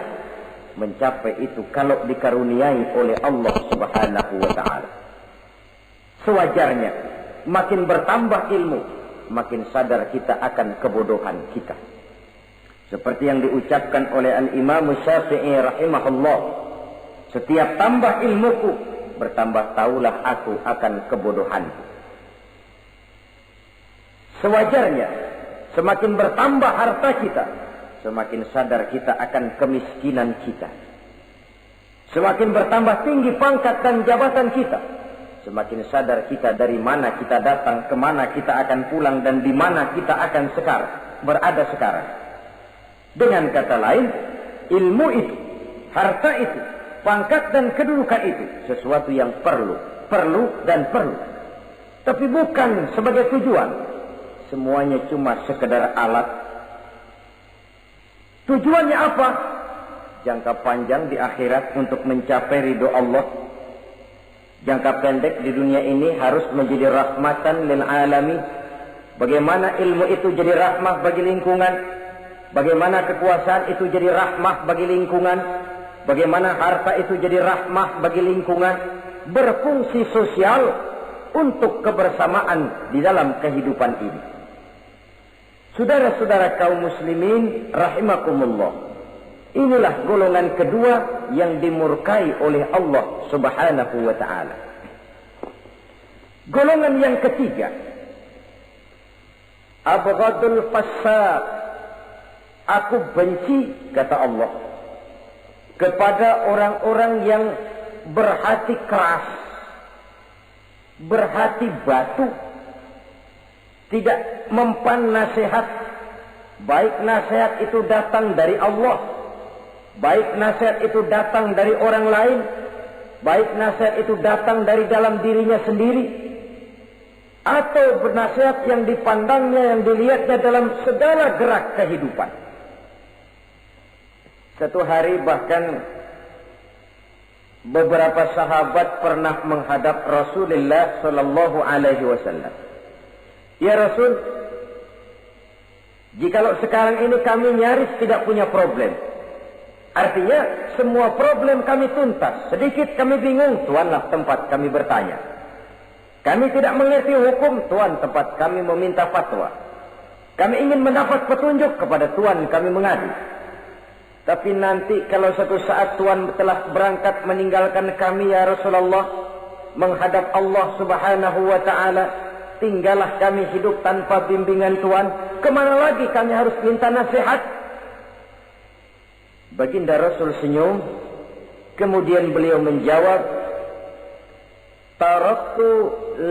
mencapai itu kalau dikaruniai oleh Allah subhanahu wa ta'ala. Sewajarnya, makin bertambah ilmu, makin sadar kita akan kebodohan kita. Seperti yang diucapkan oleh Al-Imam Syafi'i rahimahullah, setiap tambah ilmuku, bertambah taulah aku akan kebodohanku. Sewajarnya, semakin bertambah harta kita, semakin sadar kita akan kemiskinan kita. Semakin bertambah tinggi pangkat dan jabatan kita, semakin sadar kita dari mana kita datang, kemana kita akan pulang, dan di mana kita akan berada sekarang. Dengan kata lain, ilmu itu, harta itu, pangkat dan kedudukan itu sesuatu yang perlu dan perlu. Tapi bukan sebagai tujuan. Semuanya cuma sekedar alat. Tujuannya apa? Jangka panjang di akhirat untuk mencapai ridho Allah. Jangka pendek di dunia ini harus menjadi rahmatan lil alamin. Bagaimana ilmu itu jadi rahmah bagi lingkungan, bagaimana kekuasaan itu jadi rahmah bagi lingkungan, bagaimana harta itu jadi rahmah bagi lingkungan, berfungsi sosial untuk kebersamaan di dalam kehidupan ini. Saudara-saudara kaum muslimin rahimakumullah, inilah golongan kedua yang dimurkai oleh Allah Subhanahu wa ta'ala. Golongan yang ketiga, abghadul fasad, aku benci, kata Allah, kepada orang-orang yang berhati keras, berhati batu, tidak mempan nasihat, baik nasihat itu datang dari Allah, baik nasihat itu datang dari orang lain, baik nasihat itu datang dari dalam dirinya sendiri, atau bernasihat yang dipandangnya, yang dilihatnya dalam segala gerak kehidupan. Satu hari bahkan beberapa sahabat pernah menghadap Rasulullah sallallahu alaihi wasallam. Ya Rasul, jikalau sekarang ini kami nyaris tidak punya problem, artinya semua problem kami tuntas, sedikit kami bingung, Tuanlah tempat kami bertanya. Kami tidak mengerti hukum, Tuan tempat kami meminta fatwa. Kami ingin mendapat petunjuk, kepada Tuan kami mengadu. Tapi nanti kalau suatu saat Tuan telah berangkat meninggalkan kami ya Rasulullah, menghadap Allah Subhanahu wa ta'ala, tinggallah kami hidup tanpa bimbingan Tuan, kemana lagi kami harus minta nasihat? Baginda Rasul senyum, kemudian beliau menjawab, taraktu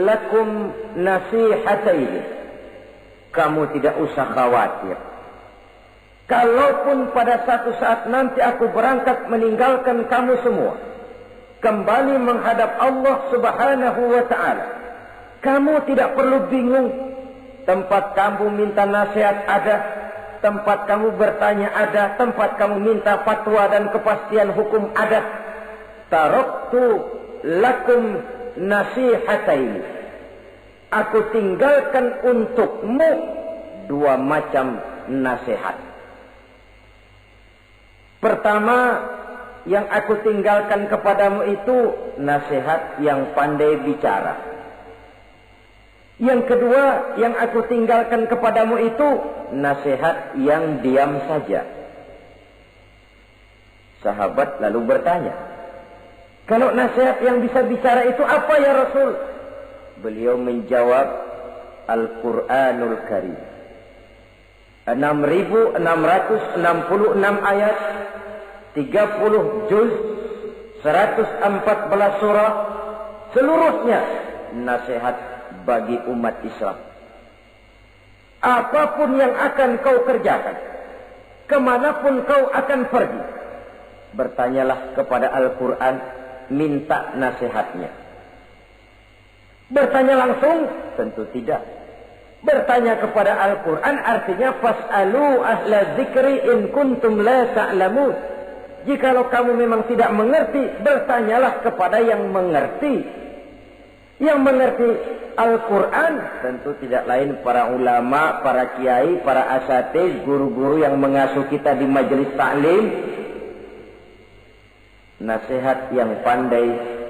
lakum nasihataini, kamu tidak usah khawatir. Kalaupun pada satu saat nanti aku berangkat meninggalkan kamu semua, kembali menghadap Allah Subhanahu wa ta'ala, kamu tidak perlu bingung. Tempat kamu minta nasihat ada, tempat kamu bertanya ada, tempat kamu minta fatwa dan kepastian hukum ada. Taraktu lakum nasihataini, aku tinggalkan untukmu dua macam nasihat. Pertama, yang aku tinggalkan kepadamu itu nasihat yang pandai bicara. Yang kedua, yang aku tinggalkan kepadamu itu nasihat yang diam saja. Sahabat lalu bertanya, kalau nasihat yang bisa bicara itu apa ya Rasul? Beliau menjawab, Al-Quranul Karim. 6.666 ayat, 30 juz, 114 surah, seluruhnya nasihat bagi umat Islam. Apapun yang akan kau kerjakan, kemanapun kau akan pergi, bertanyalah kepada Al-Quran, minta nasihatnya. Bertanya langsung? Tentu tidak. Bertanya kepada Al-Quran artinya fas'alu ahla dzikri in kuntum la ta'lamun. Jikalau kamu memang tidak mengerti, bertanyalah kepada yang mengerti. Yang mengerti Al-Quran tentu tidak lain para ulama, para kiai, para asatiz, guru-guru yang mengasuh kita di majelis taklim. Nasihat yang pandai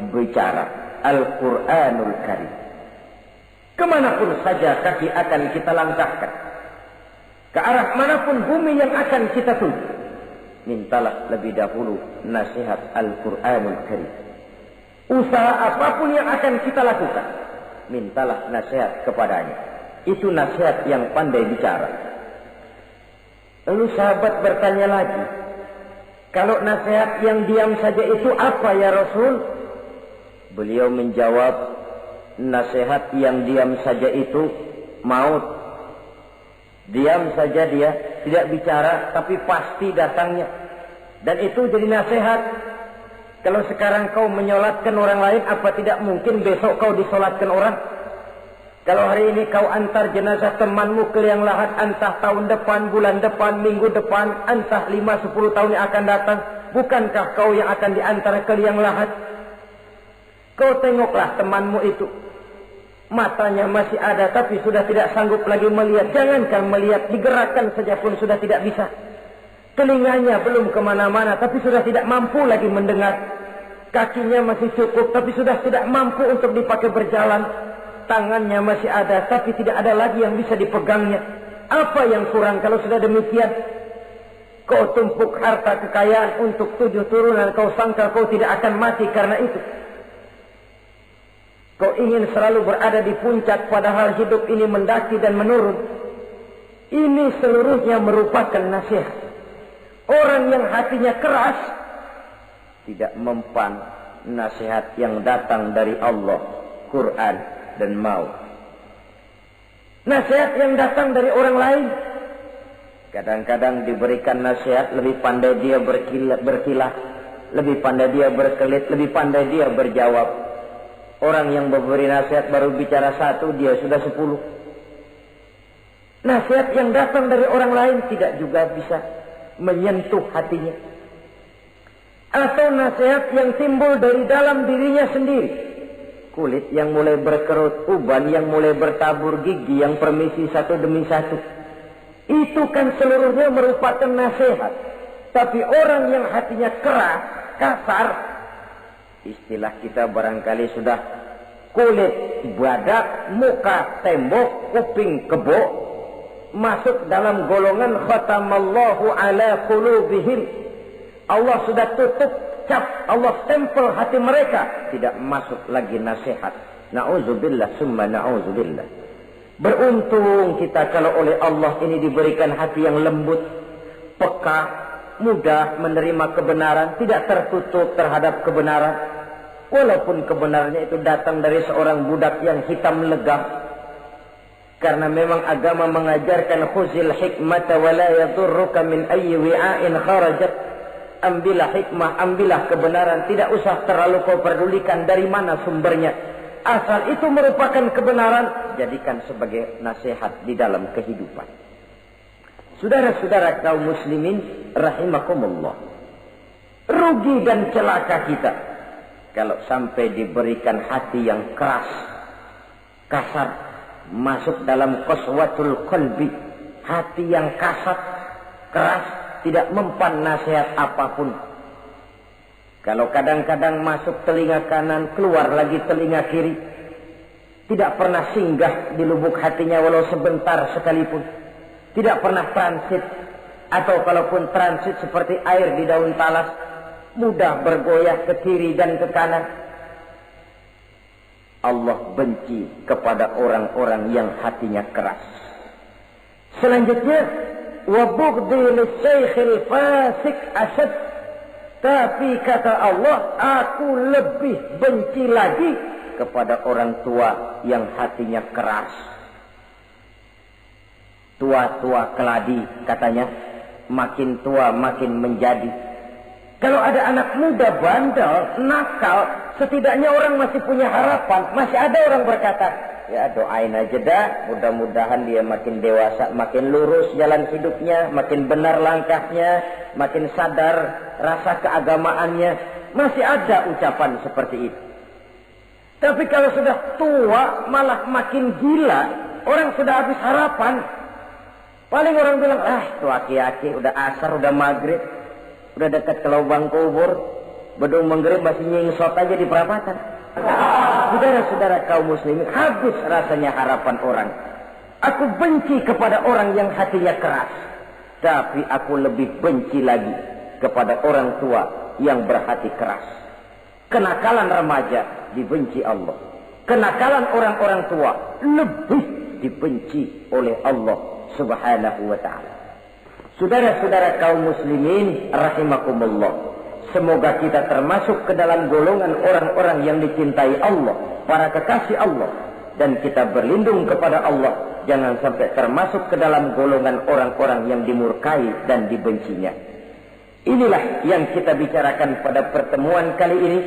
bicara, Al-Quranul Karim. Kemanapun saja kaki akan kita langkahkan, ke arah manapun bumi yang akan kita tuju, mintalah lebih dahulu nasihat Al-Quranul Karim. Usaha apapun yang akan kita lakukan, mintalah nasihat kepadanya. Itu nasihat yang pandai bicara. Lalu sahabat bertanya lagi, kalau nasihat yang diam saja itu apa ya Rasul? Beliau menjawab, nasihat yang diam saja itu maut. Diam saja dia, tidak bicara, tapi pasti datangnya. Dan itu jadi nasihat. Kalau sekarang kau menyolatkan orang lain, apa tidak mungkin besok kau disolatkan orang? Kalau hari ini kau antar jenazah temanmu ke liang lahat, entah tahun depan, bulan depan, minggu depan, entah 5-10 tahun yang akan datang, bukankah kau yang akan diantar ke liang lahat? Kau tengoklah temanmu itu. Matanya masih ada tapi sudah tidak sanggup lagi melihat. Jangankan melihat, digerakkan saja pun sudah tidak bisa. Telinganya belum kemana-mana tapi sudah tidak mampu lagi mendengar. Kakinya masih cukup tapi sudah tidak mampu untuk dipakai berjalan. Tangannya masih ada tapi tidak ada lagi yang bisa dipegangnya. Apa yang kurang kalau sudah demikian? Kau tumpuk harta kekayaan untuk 7 turunan, kau sangka kau tidak akan mati karena itu. Kau ingin selalu berada di puncak padahal hidup ini mendaki dan menurun. Ini seluruhnya merupakan nasihat. Orang yang hatinya keras tidak mempan nasihat yang datang dari Allah, Quran dan maut. Nasihat yang datang dari orang lain, kadang-kadang diberikan nasihat, lebih pandai dia berkilah, lebih pandai dia berkelit, lebih pandai dia berjawab. Orang yang memberi nasihat baru bicara 1, dia sudah 10. Nasihat yang datang dari orang lain tidak juga bisa menyentuh hatinya. Atau nasihat yang timbul dari dalam dirinya sendiri. Kulit yang mulai berkerut, uban yang mulai bertabur, gigi yang permisi satu demi satu. Itu kan seluruhnya merupakan nasihat. Tapi orang yang hatinya keras, kasar, istilah kita barangkali sudah kulit badak, muka tembok, kuping kebo, masuk dalam golongan khatamallahu ala qulubihim. Allah sudah tutup cap, Allah stempel hati mereka, tidak masuk lagi nasihat. Na'udzubillah summa na'udzubillah. Beruntung kita kalau oleh Allah ini diberikan hati yang lembut, peka, mudah menerima kebenaran, tidak tertutup terhadap kebenaran. Walaupun kebenarannya itu datang dari seorang budak yang hitam legam. Karena memang agama mengajarkan khuzil hikmata wa la yadurruka min ayyi wi'ain kharajat. Ambillah hikmah, ambillah kebenaran, tidak usah terlalu kau pedulikan dari mana sumbernya. Asal itu merupakan kebenaran, jadikan sebagai nasihat di dalam kehidupan. Saudara-saudara kaum muslimin rahimakumullah. Rugi dan celaka kita kalau sampai diberikan hati yang keras, kasar, masuk dalam qaswatul qalbi, hati yang kasar, keras, tidak mempan nasihat apapun. Kalau kadang-kadang masuk telinga kanan, keluar lagi telinga kiri, tidak pernah singgah di lubuk hatinya walau sebentar sekalipun, tidak pernah transit, atau kalaupun transit seperti air di daun talas, mudah bergoyah ke kiri dan ke kanan. Allah benci kepada orang-orang yang hatinya keras. Selanjutnya, wa bughdhi lisaykhil fasik asad. Tapi kata Allah, aku lebih benci lagi kepada orang tua yang hatinya keras. Tua-tua keladi katanya, makin tua makin menjadi. Kalau ada anak muda bandel, nakal, setidaknya orang masih punya harapan. Masih ada orang berkata, ya doain aja dah, mudah-mudahan dia makin dewasa, makin lurus jalan hidupnya, makin benar langkahnya, makin sadar rasa keagamaannya. Masih ada ucapan seperti itu. Tapi kalau sudah tua, malah makin gila, orang sudah habis harapan. Paling orang bilang, tuh aki-aki, udah asar, udah maghrib, udah dekat ke lubang kubur, bedung menggerib masih nyingsot aja di perapatan. Saudara-saudara kaum muslimin, habis rasanya harapan orang. Aku benci kepada orang yang hatinya keras, tapi aku lebih benci lagi kepada orang tua yang berhati keras. Kenakalan remaja dibenci Allah, kenakalan orang-orang tua lebih dibenci oleh Allah Subhanahu wa ta'ala. Saudara-saudara kaum muslimin rahimakumullah, Semoga kita termasuk ke dalam golongan orang-orang yang dicintai Allah, para kekasih Allah. Dan kita berlindung kepada Allah, jangan sampai termasuk ke dalam golongan orang-orang yang dimurkai dan dibencinya. Inilah yang kita bicarakan pada pertemuan kali ini.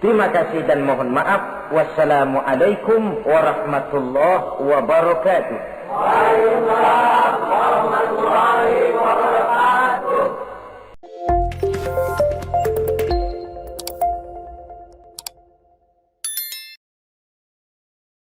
Terima kasih dan mohon maaf. Wassalamualaikum warahmatullahi wabarakatuh. Waalaikumsalam warahmatullahi wabarakatuh.